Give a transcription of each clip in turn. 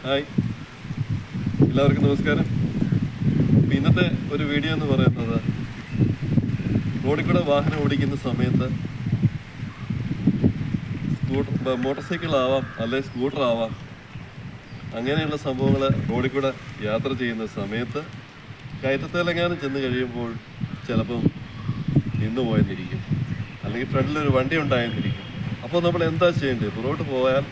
Hi, എല്ലാവർക്കും നമസ്കാരം. അപ്പോൾ ഇന്നത്തെ ഒരു വീഡിയോ എന്ന് പറയുന്നത് റോഡിൽ കൂടെ വാഹനം ഓടിക്കുന്ന സമയത്ത് മോട്ടോർ സൈക്കിൾ ആവാം, അല്ലെങ്കിൽ സ്കൂട്ടർ ആവാം, അങ്ങനെയുള്ള സംഭവങ്ങൾ റോഡിൽ കൂടെ യാത്ര ചെയ്യുന്ന സമയത്ത് കയറ്റത്തിലെങ്ങാനും ചെന്ന് കഴിയുമ്പോൾ ചിലപ്പം നിന്നു പോയെന്നിരിക്കും, അല്ലെങ്കിൽ ഫ്രണ്ടിലൊരു വണ്ടി ഉണ്ടായെന്നിരിക്കും. അപ്പോൾ നമ്മൾ എന്താ ചെയ്യേണ്ടത്? പുറകോട്ട് പോയാൽ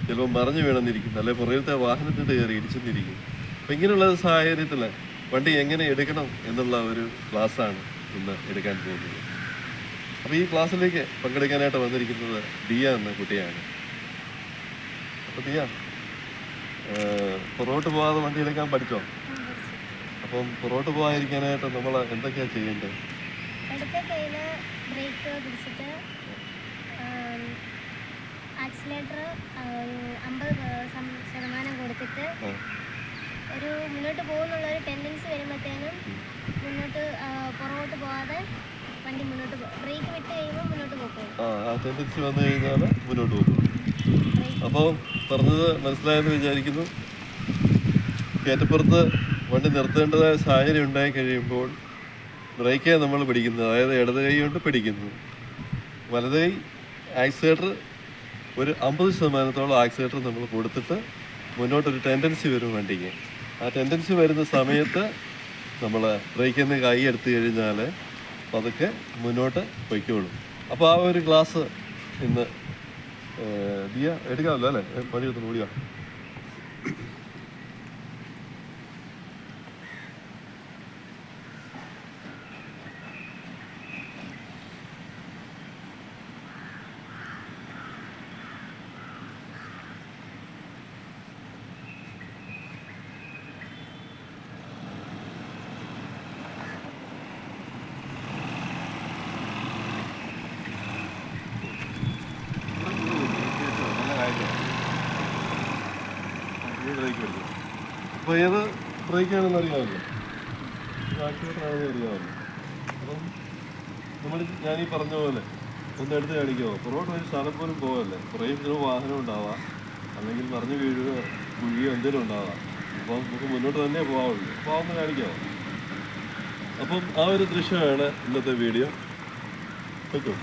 ചിലപ്പോൾ മറിഞ്ഞു വീണെന്നിരിക്കും, അല്ലെങ്കിൽ പുറകിലത്തെ വാഹനത്തിൻ്റെ കയറി ഇടിച്ചെന്നിരിക്കും. അപ്പോൾ ഇങ്ങനെയുള്ള സാഹചര്യത്തിൽ വണ്ടി എങ്ങനെ എടുക്കണം എന്നുള്ള ഒരു ക്ലാസ്സാണ് ഇന്ന് എടുക്കാൻ പോകുന്നത്. അപ്പോൾ ഈ ക്ലാസ്സിലേക്ക് പങ്കെടുക്കാനായിട്ട് വന്നിരിക്കുന്നത് ദിയ എന്ന കുട്ടിയാണ്. അപ്പോൾ ദിയ, പുറകോട്ട് പോകാതെ വണ്ടി എടുക്കാൻ പഠിച്ചോ? അപ്പം പുറകോട്ട് പോകാതിരിക്കാനായിട്ട് നമ്മൾ എന്തൊക്കെയാണ് ചെയ്യേണ്ടത്? ബ്രേക്ക് പിടിച്ചിട്ട് ആക്സിലേറ്റർ 50% കൊടുത്തിട്ട് ഒരു മുന്നോട്ട് പോകുന്നുള്ളൊരു ടെൻഡൻസി വരുമ്പോഴത്തേനും മുന്നോട്ട് പുറകോട്ട് പോകാതെ വണ്ടി മുന്നോട്ട് ബ്രേക്ക് വിട്ട് കഴിയുമ്പോൾ മുന്നോട്ട് പോകും. ആ ടെൻഡൻസി വന്നു കഴിഞ്ഞാൽ മുന്നോട്ട് പോകും. അപ്പോൾ പറഞ്ഞത് മനസ്സിലായെന്ന് വിചാരിക്കുന്നു. കയറ്റപ്പുറത്ത് വണ്ടി നിർത്തേണ്ടതായ സാഹചര്യം ഉണ്ടായി കഴിയുമ്പോൾ ബ്രേക്കേ നമ്മൾ പിടിക്കുന്നത്, അതായത് ഇടത് കൈ കൊണ്ട് പിടിക്കുന്നു. വലത് കൈ ആക്സിലേറ്റർ ഒരു 50% ആക്സിലേറ്റർ നമ്മൾ കൊടുത്തിട്ട് മുന്നോട്ടൊരു ടെൻഡൻസി വരും വണ്ടിക്ക്. ആ ടെൻഡൻസി വരുന്ന സമയത്ത് നമ്മൾ ബ്രേക്കിൽ നിന്ന് കൈ എടുത്തു കഴിഞ്ഞാൽ പതുക്കെ മുന്നോട്ട് പൊയ്ക്കോളും. അപ്പോൾ ആ ഒരു ക്ലാസ് ഇന്ന് ദിയ എടുക്കാമല്ലോ അല്ലേ? പണിയെടുത്ത് ഓടിയാ. അപ്പോൾ ഏത് ബ്രേക്കാണെന്ന് അറിയാമല്ലോ, ആക്സിലേറ്ററാണെന്ന് അറിയാമല്ലോ. അപ്പം ഞാനീ പറഞ്ഞ പോലെ ഒന്ന് എടുത്ത് കാണിക്കുമോ? പുറകോട്ട് ഒരു സ്ഥലം പോലും പോകല്ലേ, കുറേ വാഹനം ഉണ്ടാവാം, അല്ലെങ്കിൽ മറിഞ്ഞു വീഴുകയോ കുഴിയോ എന്തെങ്കിലും ഉണ്ടാവാം. അപ്പം നമുക്ക് മുന്നോട്ട് തന്നെ പോകാവുള്ളൂ. അപ്പോൾ ഒന്ന് കാണിക്കാമോ? അപ്പം ആ ഒരു ദൃശ്യമാണ് ഇന്നത്തെ വീഡിയോ. വെക്കോ.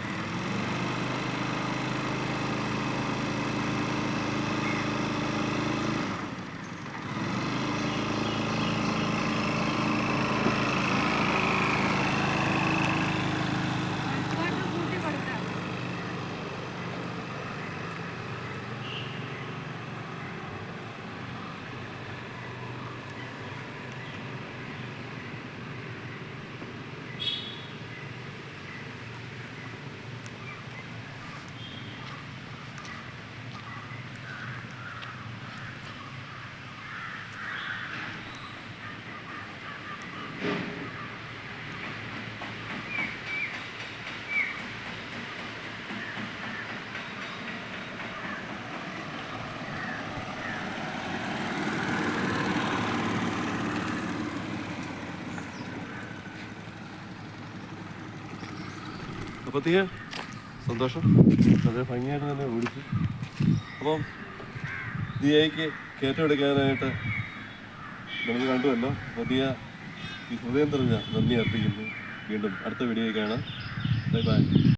അപ്പോൾ തീയ സന്തോഷം, വളരെ ഭംഗിയായിട്ട് തന്നെ ഓടിച്ചു. അപ്പം ദിയയ്ക്ക് കയറ്റം എടുക്കാനായിട്ട് നമുക്ക് കണ്ടുവല്ലോ. അപ്പോൾ ദിയ ഈ ഹൃദയം നിറഞ്ഞ നന്ദി അർപ്പിക്കുന്നു. വീണ്ടും അടുത്ത വീഡിയോയിൽ കാണാം. Bye bye.